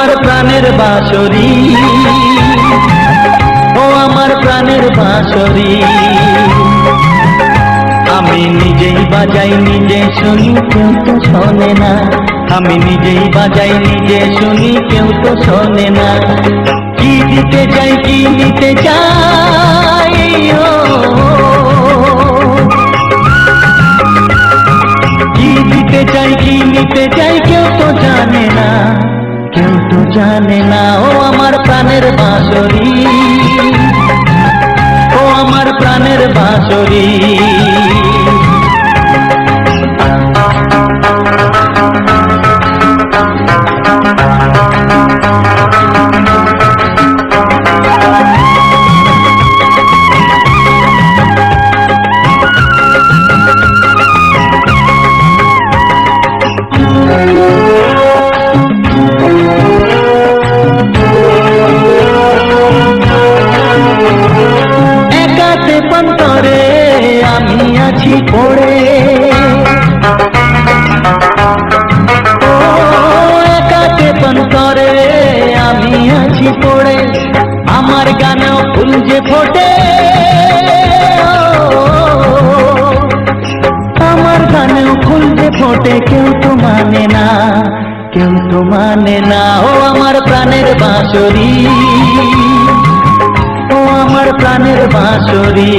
আমার প্রাণের বাঁশরি, ও আমার প্রাণের বাঁশরি। আমি নিজেই বাজাই নিজে শুনি, কেউ তো শোনে না। আমি নিজেই বাজাই নিজে শুনি, কেউ তো শোনে না। কি দিতে চাই কি নিতে চাই, কি দিতে চাই কি নিতে চাই, কেউ তো জানে না, কেউ তো জানে না। ও আমার প্রাণের বাঁশরি, ও আমার প্রাণের বাঁশরি। আমি আছি পড়ে, ও একাতে পন্তরে আমি আছি পড়ে। আমার গানেও ফুল যে ফোটে, আমার গানেও ফুল যে ফোটে, কেউ তো মানে না, কেউ তো মানে না। ও আমার প্রাণের বাঁশরি, ও আমার প্রাণের বাঁশরি।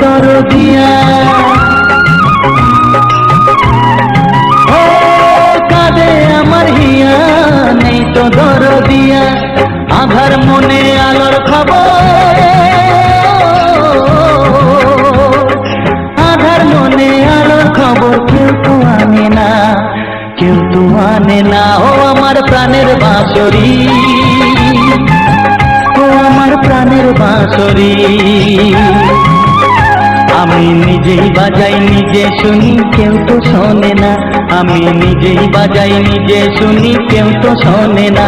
দরদিয়া, ও কাঁদে আমার হিয়া, নেই তো দরদিয়া। আধার মনে আলোর খবর, আধার মনে আলোর খবর, কেউ তো আনে না, কেউ তো আনে না। ও আমার প্রাণের বাঁশরি, ও আমার প্রাণের বাঁশরি। আমি নিজেই বাজাই নিজে শুনি, কেউ তো শোনে না। আমি নিজেই বাজাই নিজে শুনি, কেউ তো শোনে না।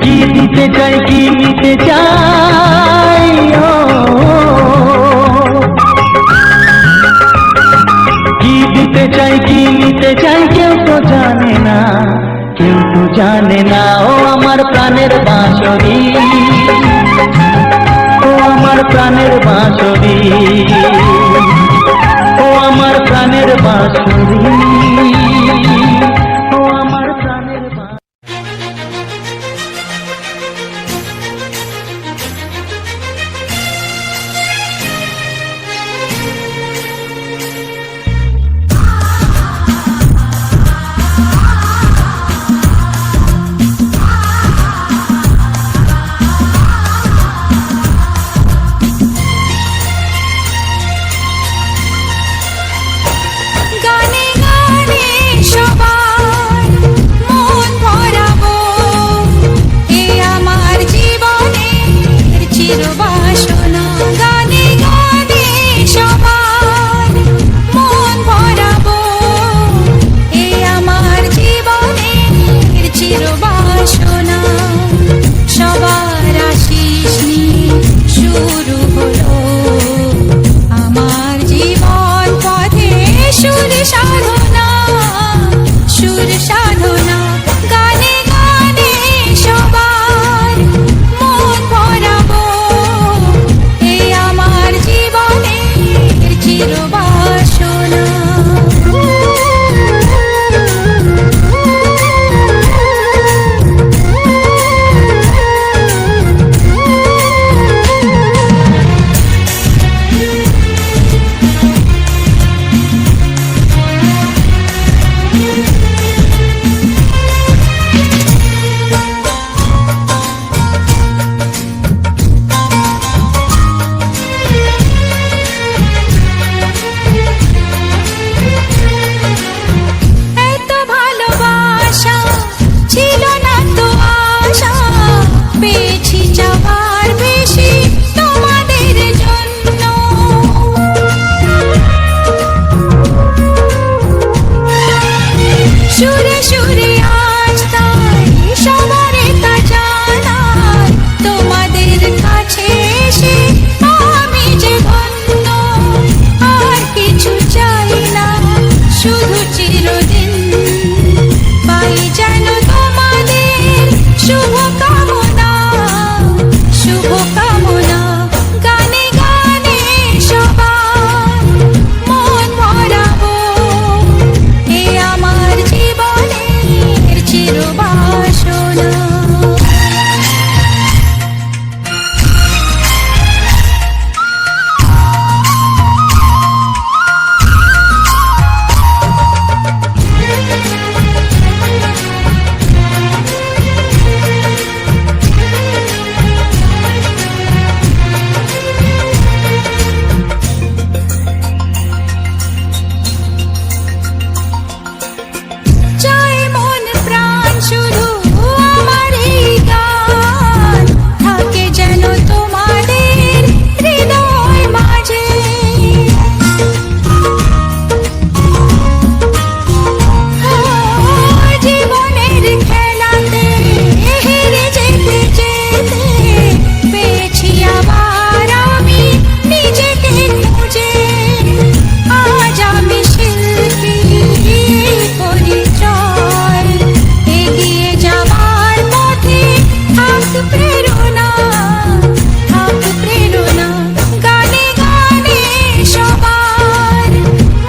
কি দিতে চাই কি নিতে চাই, কি দিতে চাই কি নিতে চাই, কেউ তো জানে না, কেউ তো জানে না। ও আমার প্রাণের বাঁশরি, ও আমার প্রাণের বাঁশরি, ও আমার প্রাণের বাঁশরি, ও আমার প্রাণের বাঁশরি। চিরবাসনা। চাই মন প্রাণ শুধু আমার এই গান থাকে যেন তোমাদের হৃদয় মাঝে। জীবনের খেলাতে হেরে যেতে যেতে পেয়েছি আবার আমি নিজেকে খুঁজে। আজ আমি শিল্পী পরিচয়, এগিয়ে যাবার পথে থাক প্রেরণা, থাক প্রেরণা। গানে গানে সবার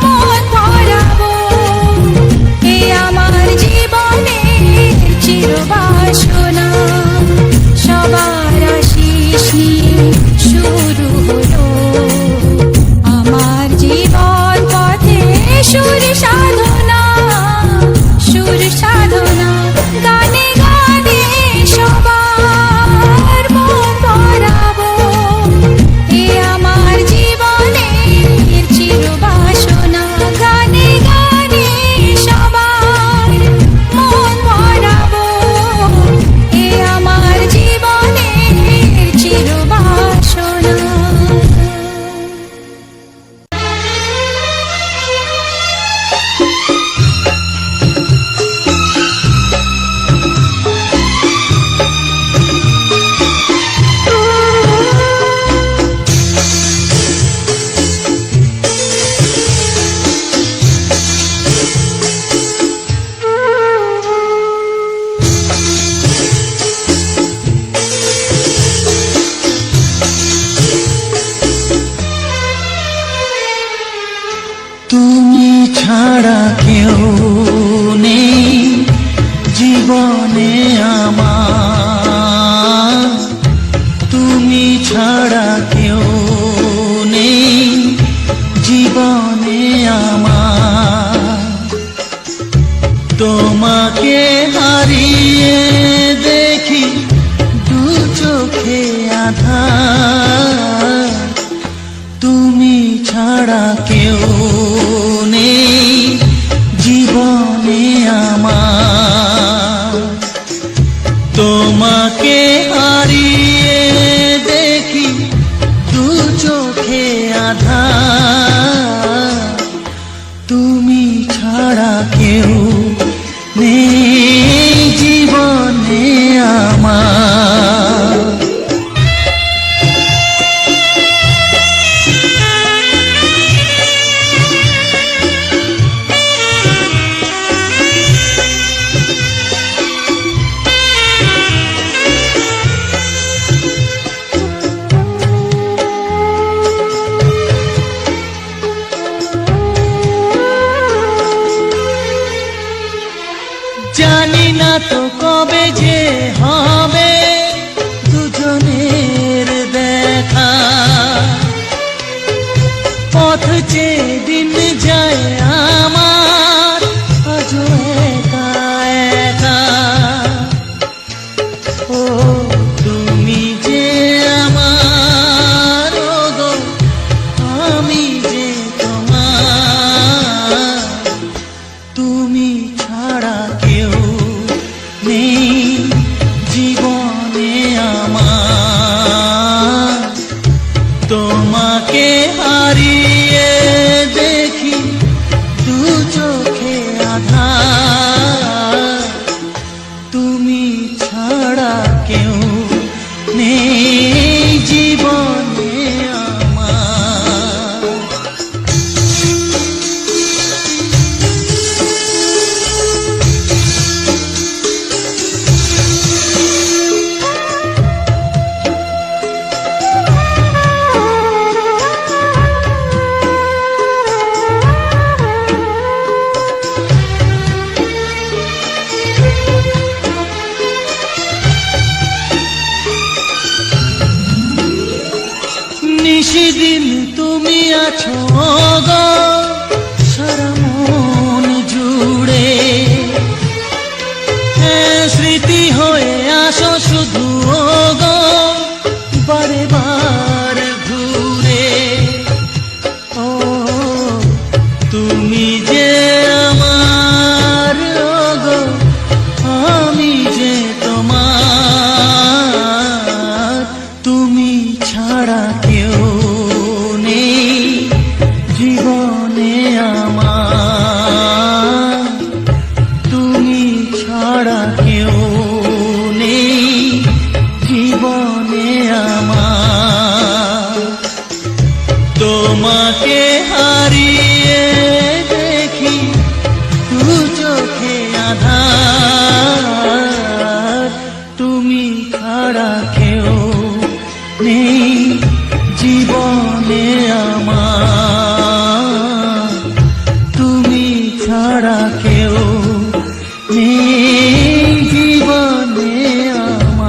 মন ভরাবো, এ আমার জীবনের চিরবাসনা। সবার আশিস নিয়ে শুরু হলো আমার জীবন পথে সুর সাধনা, সুর সাধনা। গানে গানে সবার মন ভরাবো, এ আমার জীবনের চিরবাসনা। গানে গানে সবার মন ভরাবো, এ আমার জীবনের চিরবাসনা। তুমি ছাড়া কেউ নেই জীবনে আমার, তুমি ছাড়া কেউ নেই জীবনে আমার। তোমাকে হারিয়ে দেখি দু চোখে আধার, তুমি ছাড়া কেউ নেই জীবনে আমার। তোমাকে হারিয়ে দেখি দু চোখে আধার, তুমি ছাড়া কেউ নেই জীবনে আমার। জানি না তো কবে যে হবে দুজনের দেখা, পথ চেয়ে দিন যায় আমার আজও একা একা। ও তুমি যে আমার, ও গো আমি যে তোমার, তুমি ছাড়া কেউ নেই জীবনে আমার। তোমাকে হারিয়ে দেখি দু চোখে আধার, তুমি ছাড়া কেউ নেই জীবনে আমার। স্মৃতি হয়ে আসো শুধু গো বারে বার ঘুরে। ও তুমি যে আমার গো, আমি যে তোমার, তুমি ছাড়া কেউ নেই জীবনে আমার, তুমি ছাড়া কেউ নেই জীবনে আমার। তোমাকে হারিয়ে দেখি দু চোখে আঁধার, তুমি ছাড়া কেউ নেই জীবনে আমার, তুমি ছাড়া কেউ নেই জীবনে আমার।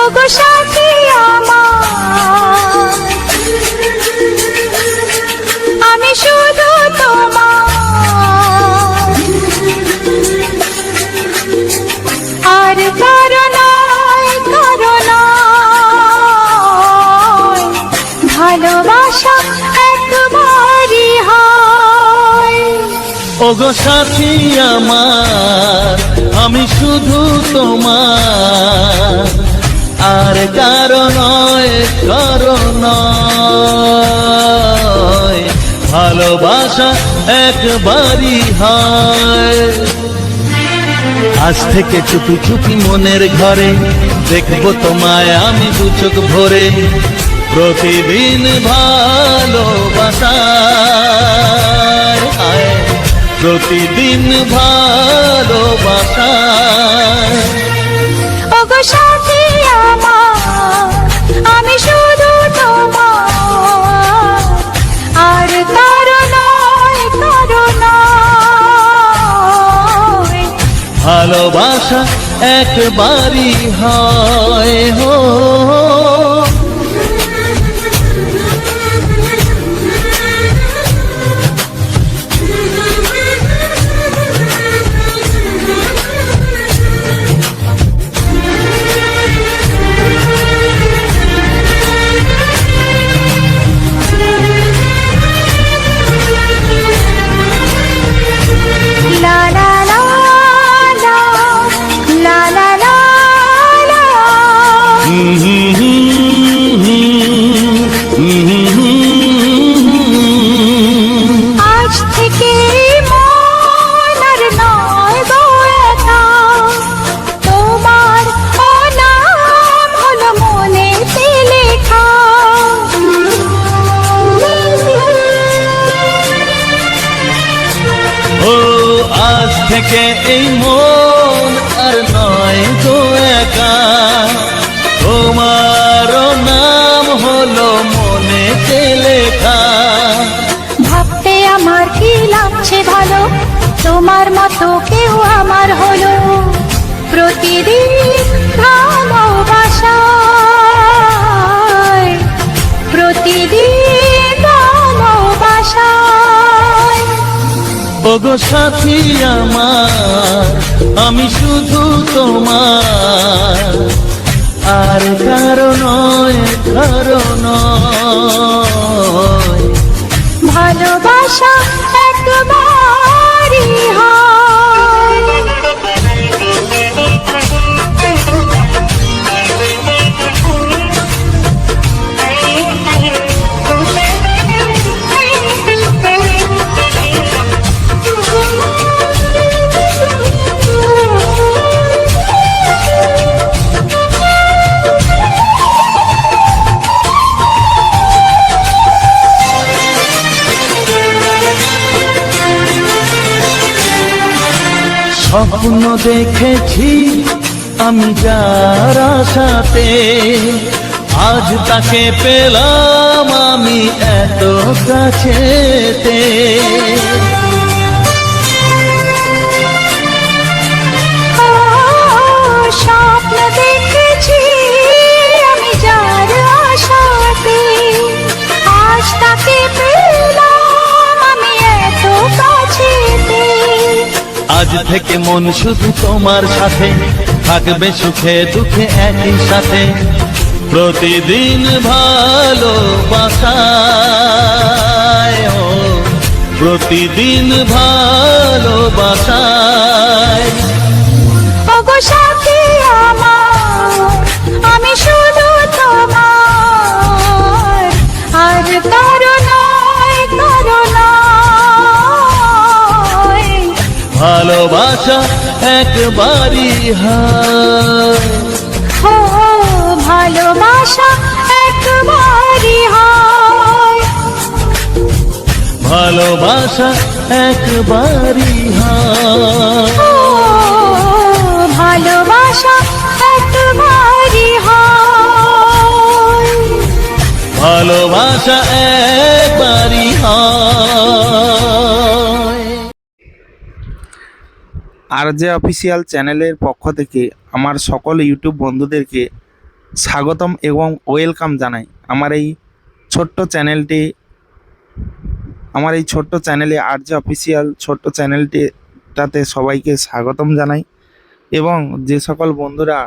ওগো সাথী আমার, আমি শুধু তোমার, আর কারো নয়, কারো নয়, ভালোবাসা একবারই হয়। ওগো সাথী আমার, আমি শুধু তোমার, আর কারো নয়, কারো নয়, ভালোবাসা একবারই হয়। আজ থেকে চুপি চুপি মনের ঘরে দেখবো তোমায় আমি দু চোখ ভরে, প্রতিদিন ভালোবাসায়, প্রতিদিন ভালোবাসায়। ওগো সাথী আমার, আমি শুধু তোমার, আর কারো নয়, কারো নয়, ভালোবাসা একবারই হয় হো। লা লা লা লা, লা লা লা লা। আজ থেকে মন আর নয় গো একা, তোমার নাম হলো মনেতে লেখা। ও আজ থেকে এই মন আর নয় গো একা, তোমার নাম হলো মনেতে লেখা। ভাবতে আমার কি লাগছে ভালো, তোমার মতো কেউ আমার হলো, প্রতিদিন ভালোবাসায়, প্রতিদিন ভালোবাসায়। ওগো সাথী আমার, আমি শুধু তোমার, আর কারো নয়, কারো নয়, ভালোবাসা একবারই হয়। স্বপ্ন দেখেছি আমি যার আশাতে, আজ তাকে পেলাম আমি এত কাছেতে। ও স্বপ্ন দেখেছি আমি যার আশাতে, আজ তাকে পেলাম আমি এত কাছেতে। আজ থেকে মন শুধু তোমার সাথে, থাকবে সুখে দুঃখে একই সাথে। প্রতিদিন ভালোবাসায়, ও প্রতিদিন ভালোবাসায়। ওগো সাথী আমার, আমি শুধু তোমার, আর কারো নয়, কারো নয়। ভালোবাসা একবারই হয়, ও ভালোবাসা একবারই হয়। ভালোবাসা একবারই হয়। ও ভালোবাসা একবারই হয়। ভালোবাসা একবারই হয়। আরজে অফিসিয়াল চ্যানেলের পক্ষ থেকে আমার সকল ইউটিউব বন্ধুদেরকে স্বাগতম এবং ওয়েলকাম জানাই। আমার এই ছোট্ট চ্যানেলে আরজে অফিসিয়াল ছোট্ট চ্যানেলটাতে সবাইকে স্বাগতম জানাই। এবং যে সকল বন্ধুরা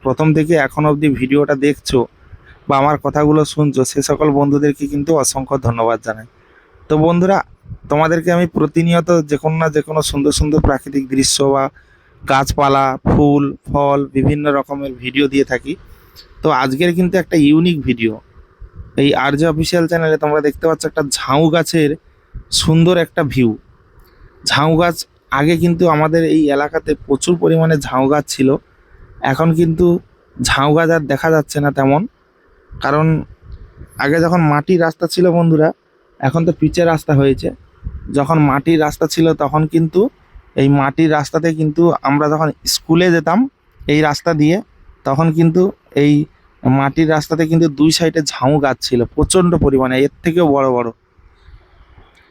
প্রথম থেকে এখন অবধি ভিডিওটা দেখছো বা আমার কথাগুলো শুনছো, সে সকল বন্ধুদেরকে কিন্তু অসংখ্য ধন্যবাদ জানাই। তো বন্ধুরা, তোমাদেরকে আমি প্রতিনিয়ত যে কোনো না যে কোনো সুন্দর সুন্দর প্রাকৃতিক দৃশ্য বা গাছপালা, ফুল ফল বিভিন্ন রকমের ভিডিও দিয়ে থাকি। তো আজকের কিন্তু একটা ইউনিক ভিডিও। এই আরজে অফিসিয়াল চ্যানেলে তোমরা দেখতে পাচ্ছ একটা ঝাউ গাছের সুন্দর একটা ভিউ। ঝাউ গাছ আগে কিন্তু আমাদের এই এলাকাতে প্রচুর পরিমাণে ঝাউ গাছ ছিল, এখন কিন্তু ঝাউ গাছ আর দেখা যাচ্ছে না তেমন। কারণ আগে যখন মাটির রাস্তা ছিল বন্ধুরা, এখন তো পিচের রাস্তা হয়েছে। যখন মাটির রাস্তা ছিল তখন কিন্তু এই মাটির রাস্তাতে কিন্তু আমরা যখন স্কুলে যেতাম এই রাস্তা দিয়ে, তখন কিন্তু এই মাটির রাস্তাতে কিন্তু দুই সাইডে ঝাউ গাছ ছিল প্রচণ্ড পরিমাণে, এর থেকেও বড় বড়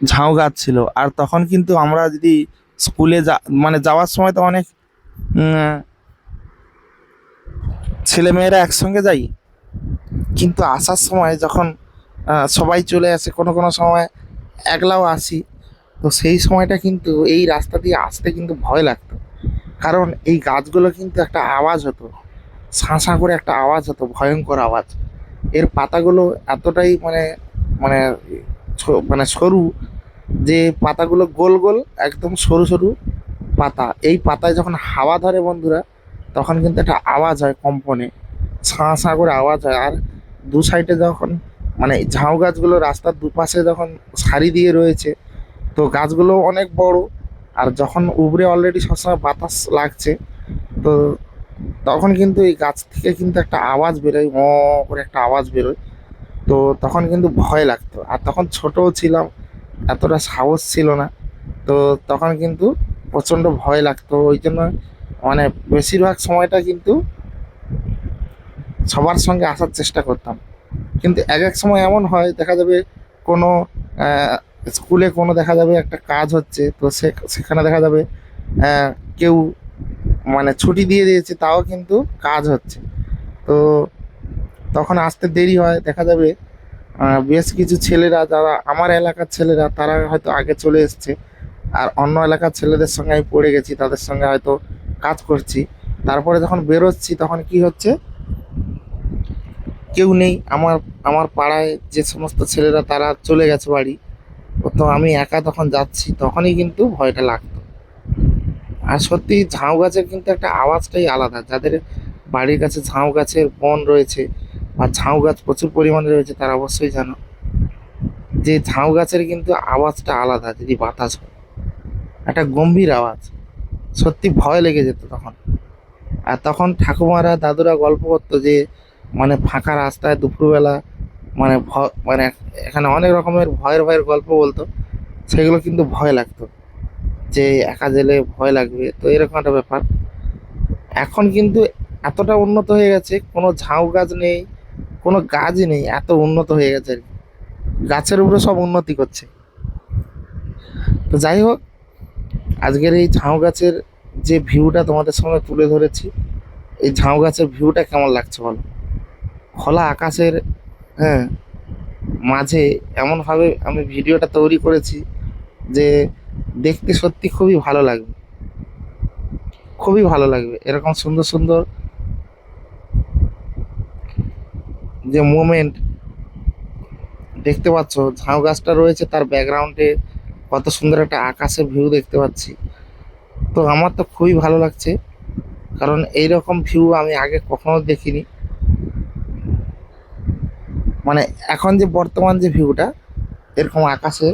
ঝাউ গাছ ছিল। আর তখন কিন্তু আমরা যদি স্কুলে যাওয়ার সময় তো অনেক ছেলেমেয়েরা একসঙ্গে যাই, কিন্তু আসার সময় যখন সবাই চলে আসে, কোনো কোনো সময় একলাও আসি, তো সেই সময়টা কিন্তু এই রাস্তা দিয়ে আসতে কিন্তু ভয় লাগতো। কারণ এই গাছগুলো কিন্তু একটা আওয়াজ হতো, শাঁ শাঁ করে একটা আওয়াজ হতো, ভয়ঙ্কর আওয়াজ। এর পাতাগুলো এতটাই মানে মানে মানে সরু, যে পাতাগুলো গোল গোল একদম সরু সরু পাতা। এই পাতায় যখন হাওয়া ধরে বন্ধুরা, তখন কিন্তু একটা আওয়াজ হয়, কম্পনে ছাঁ ছাঁ করে আওয়াজ হয়। আর দু সাইডে যখন ঝাউ গাছগুলো রাস্তার দুপাশে যখন সারি দিয়ে রয়েছে, তো গাছগুলো অনেক বড়, আর যখন উপরে অলরেডি সবসময় বাতাস লাগছে, তো তখন কিন্তু এই গাছ থেকে কিন্তু একটা আওয়াজ বেরোয়, করে একটা আওয়াজ বেরোয়। তো তখন কিন্তু ভয় লাগতো, আর তখন ছোটও ছিলাম, এতটা সাহস ছিল না। তো তখন কিন্তু প্রচণ্ড ভয় লাগতো। ওই জন্য বেশিরভাগ সময়টা কিন্তু সবার সঙ্গে আসার চেষ্টা করতাম। কিন্তু এক এক সময় এমন হয়, দেখা যাবে কোনো স্কুলে কোনো দেখা যাবে একটা কাজ হচ্ছে, তো সেখানে দেখা যাবে কেউ ছুটি দিয়ে দিয়েছে, তাও কিন্তু কাজ হচ্ছে। তো তখন আসতে দেরি হয়, দেখা যাবে বেশ কিছু ছেলেরা, যারা আমার এলাকার ছেলেরা, তারা হয়তো আগে চলে এসছে, আর অন্য এলাকার ছেলেদের সঙ্গে আমি পড়ে গেছি, তাদের সঙ্গে হয়তো কাজ করছি। তারপরে যখন বেরোচ্ছি তখন কি হচ্ছে, কেউ নেই। আমার পাড়ায় যে সমস্ত ছেলেরা তারা চলে গেছে বাড়ি, তো আমি একা তখন যাচ্ছি, তখনই কিন্তু ভয়টা লাগতো। আর সত্যি ঝাউ গাছের কিন্তু একটা আওয়াজটাই আলাদা। যাদের বাড়ির কাছে ঝাউ গাছের বন রয়েছে বা ঝাউ গাছ প্রচুর পরিমাণে রয়েছে, তারা অবশ্যই জানো যে ঝাউ গাছের কিন্তু আওয়াজটা আলাদা। যদি বাতাস হয়, একটা গম্ভীর আওয়াজ, সত্যি ভয় লেগে যেত তখন। আর তখন ঠাকুমারা দাদুরা গল্প করতো যে ফাঁকা রাস্তায় দুপুরবেলা এখানে অনেক রকমের ভয়ের গল্প বলতো, সেগুলো কিন্তু ভয় লাগতো। যে একা গেলে ভয় লাগবে, তো এরকম একটা ব্যাপার। এখন কিন্তু এতটা উন্নত হয়ে গেছে, কোনো ঝাউ গাছ নেই, কোনো গাছই নেই, এত উন্নত হয়ে গেছে আর কি। গাছের উপরে সব উন্নতি করছে। তো যাই হোক, আজকের এই ঝাউ গাছের যে ভিউটা তোমাদের সামনে তুলে ধরেছি, এই ঝাউ গাছের ভিউটা কেমন লাগছে বলো? খোলা আকাশের, হ্যাঁ, মাঝে এমনভাবে আমি ভিডিওটা তৈরি করেছি যে দেখতে সত্যি খুবই ভালো লাগবে, খুবই ভালো লাগবে। এরকম সুন্দর সুন্দর যে মোমেন্ট দেখতে পাচ্ছ, ঝাউ গাছটা রয়েছে তার ব্যাকগ্রাউন্ডে কত সুন্দর একটা আকাশের ভিউ দেখতে পাচ্ছি। তো আমার তো খুবই ভালো লাগছে, কারণ এইরকম ভিউ আমি আগে কখনো দেখিনি। মানে এখন যে বর্তমান যে ভিউটা এরকম আকাশে,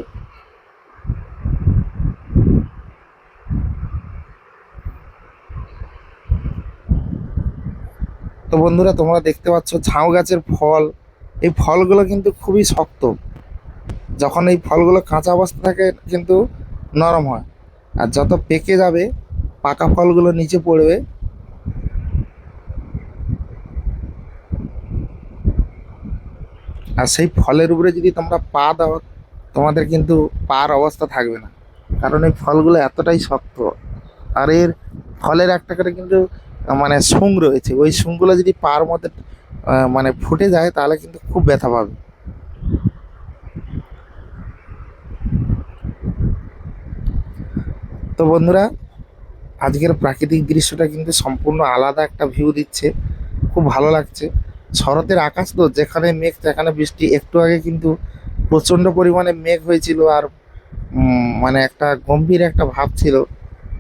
তো বন্ধুরা তোমরা দেখতে পাচ্ছ ঝাউ গাছের ফল, এই ফলগুলো কিন্তু খুবই শক্ত। যখন এই ফলগুলো কাঁচা অবস্থা থাকে কিন্তু নরম হয়, আর যত পেকে যাবে পাকা ফলগুলো নিচে পড়বে, আর সেই ফলের উপরে যদি তোমরা পা দাও তোমাদের কিন্তু পার অবস্থা থাকবে না, কারণ এই ফলগুলো এতটাই শক্ত। আর এর ফলের একটা করে কিন্তু মানে শুং রয়েছে, ওই শুংগুলো যদি পার মধ্যে মানে ফুটে যায় তাহলে কিন্তু খুব ব্যথা পাবে। তো বন্ধুরা, আজকের প্রাকৃতিক দৃশ্যটা কিন্তু সম্পূর্ণ আলাদা একটা ভিউ দিচ্ছে, খুব ভালো লাগছে। শরতের আকাশ তো, যেখানে মেঘ সেখানে বৃষ্টি। একটু আগে কিন্তু প্রচণ্ড পরিমাণে মেঘ হয়েছিল, আর মানে একটা গম্ভীর একটা ভাব ছিল।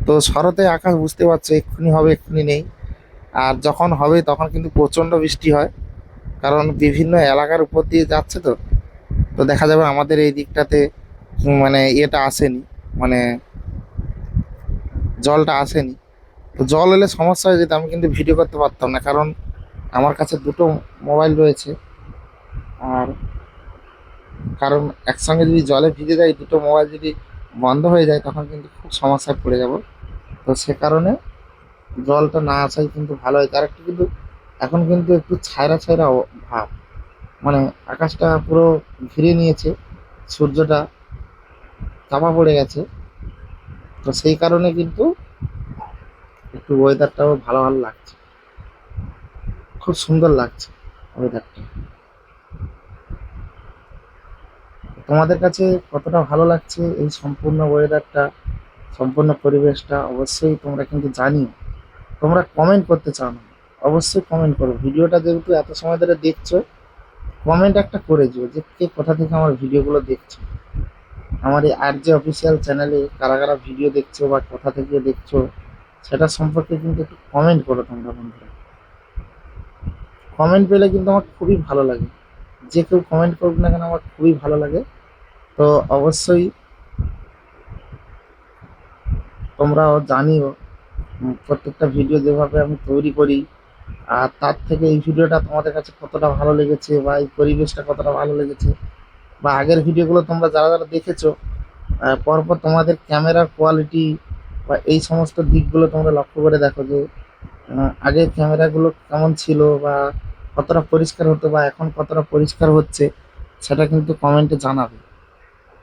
তো শরতে আকাশ বুঝতে পারছো এক্ষুনি হবে এক্ষুনি নেই, আর যখন হবে তখন কিন্তু প্রচণ্ড বৃষ্টি হয়, কারণ বিভিন্ন এলাকার উপর দিয়ে যাচ্ছে। তো তো দেখা যাবে আমাদের এই দিকটাতে মানে ইয়েটা আসেনি, মানে জলটা আসেনি। তো জল এলে সমস্যা হয়ে যেত, আমি কিন্তু ভিডিও করতে পারতাম না, কারণ আমার কাছে দুটো মোবাইল রয়েছে। আর কারণ একসঙ্গে যদি জলে ভিজে যায়, দুটো মোবাইল যদি বন্ধ হয়ে যায় তখন কিন্তু খুব সমস্যায় পড়ে যাব। তো সে কারণে জলটা না আসাই কিন্তু ভালো হয়। তার একটু কিন্তু এখন কিন্তু একটু ছায়রা ছায়রা ভাব, মানে আকাশটা পুরো ঘিরে নিয়েছে, সূর্যটা চাপা পড়ে গেছে। তো সেই কারণে কিন্তু একটু ওয়েদারটাও ভালো ভালো লাগছে, খুব সুন্দর লাগছে ওয়েদারটা। তোমাদের কাছে কতটা ভালো লাগছে এই সম্পূর্ণ ওয়েদারটা, সম্পূর্ণ পরিবেশটা অবশ্যই তোমরা কিন্তু জানিও। তোমরা কমেন্ট করতে চাও না, অবশ্যই কমেন্ট করো। ভিডিওটা যেহেতু এত সময় ধরে দেখছো, কমেন্ট একটা করে দিও যে কে কোথা থেকে আমার ভিডিওগুলো দেখছো। আমার এই আর যে অফিসিয়াল চ্যানেলে কারা কারা ভিডিও দেখছো বা কোথা থেকে দেখছো সেটা সম্পর্কে কিন্তু একটু কমেন্ট করো তোমরা বন্ধুরা। কমেন্ট পেলে কিন্তু আমার খুবই ভালো লাগে, যে কেউ কমেন্ট করুক না কেন আমার খুবই ভালো লাগে। তো অবশ্যই তোমরাও জানিও প্রত্যেকটা ভিডিও যেভাবে আমি তৈরি করি, আর তার থেকে এই ভিডিওটা তোমাদের কাছে কতটা ভালো লেগেছে, বা এই পরিবেশটা কতটা ভালো লেগেছে, বা আগের ভিডিওগুলো তোমরা যারা যারা দেখেছো পরপর তোমাদের ক্যামেরার কোয়ালিটি বা এই সমস্ত দিকগুলো তোমরা লক্ষ্য করে দেখো যে আগের ক্যামেরাগুলো কেমন ছিল, বা কতটা পরিষ্কার হতো, বা এখন কতটা পরিষ্কার হচ্ছে, সেটা কিন্তু কমেন্টে জানাবে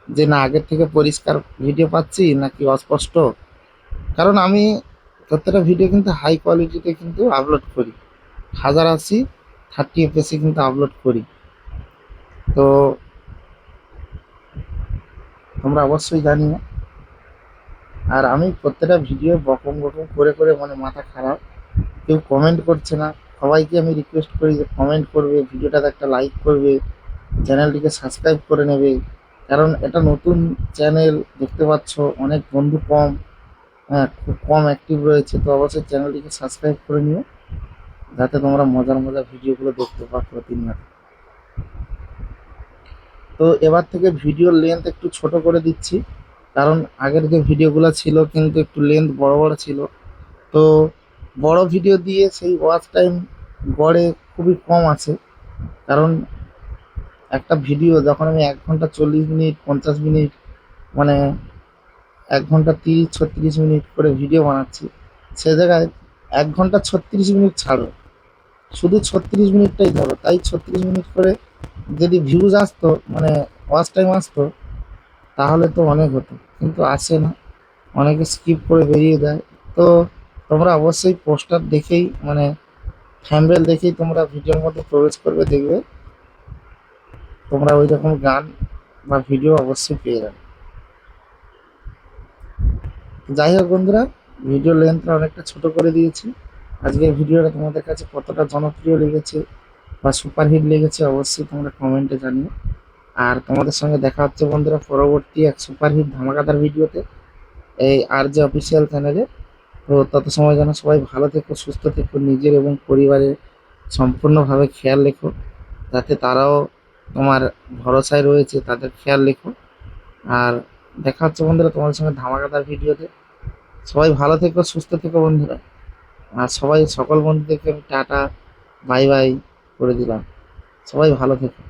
যে না আগের থেকে পরিষ্কার ভিডিও পাচ্ছি নাকি অস্পষ্ট। কারণ আমি প্রত্যেকটা ভিডিও কিন্তু হাই কোয়ালিটিতে কিন্তু আপলোড করি, 1080 30 FPS কিন্তু আপলোড করি। তো তোমরা অবশ্যই জানিও। আর আমি প্রত্যেকটা ভিডিও বকম বকম করে করে মানে মাথা খারাপ, কেউ কমেন্ট করছে না। সবাইকে আমি রিকোয়েস্ট করি যে কমেন্ট করবে, ভিডিওটাতে একটা লাইক করবে, চ্যানেলটিকে সাবস্ক্রাইব করে নেবে। কারণ এটা নতুন চ্যানেল, দেখতে পাচ্ছ অনেক বন্ধু কম, হ্যাঁ খুব কম অ্যাক্টিভ রয়েছে। তো অবশ্যই চ্যানেলটিকে সাবস্ক্রাইব করে নিও, যাতে তোমরা মজার মজার ভিডিওগুলো দেখতে পাও প্রতিনিয়ত। তো এবার থেকে ভিডিওর লেন্থ একটু ছোট করে দিচ্ছি, কারণ আগের যে ভিডিওগুলো ছিল কিন্তু একটু লেন্থ বড় বড় ছিল। তো বড় ভিডিও দিয়ে সেই ওয়াচ টাইম গড়ে খুবই কম আছে, কারণ একটা ভিডিও যখন আমি 1 ঘন্টা 40 মিনিট 50 মিনিট মানে 1 ঘন্টা 30-36 মিনিট করে ভিডিও বানাচ্ছি, সে জায়গায় 1 ঘন্টা 36 মিনিট ছাড়ো, শুধু 36 মিনিটটাই ধরো, তাই 36 মিনিট করে যদি ভিউজ আসতো, মানে ওয়াচ টাইম আসতো, তাহলে তো অনেক হতো, কিন্তু আসে না, অনেকে স্কিপ করে বেরিয়ে দেয়। তো তোমরা অবশ্যই পোস্টার দেখেই, মানে থাম্বনেল দেখেই তোমরা ভিডিওর মধ্যে প্রবেশ করবে, দেখবে তোমরা ওই রকম গান বা ভিডিও অবশ্যই পেয়ে যাবে। যাই হোক বন্ধুরা, ভিডিও লেন্থটা অনেকটা ছোট করে দিয়েছি। আজকের ভিডিওটা তোমাদের কাছে কতটা জনপ্রিয় লেগেছে বা সুপারহিট লেগেছে অবশ্যই তোমরা কমেন্টে জানিও। আর তোমাদের সঙ্গে দেখা হচ্ছে বন্ধুরা পরবর্তী এক সুপারহিট ধামাকাদার ভিডিওতে, এই RJ অফিসিয়াল চ্যানেলে। তো তত সময় যেন সবাই ভালো থেকো, সুস্থ থেকো, নিজের এবং পরিবারের সম্পূর্ণভাবে খেয়াল রেখো, যাতে তারাও তোমার ভরসায় রয়েছে, তাদের খেয়াল রেখো। আর দেখা হচ্ছে বন্ধুরা তোমাদের সঙ্গে ধামাকাদার ভিডিওতে। সবাই ভালো থেকো, সুস্থ থেকো বন্ধুরা। আর সবাই সকল বন্ধুদেরকে আমি টাটা বাই বাই করে দিলাম। সবাই ভালো থেকো।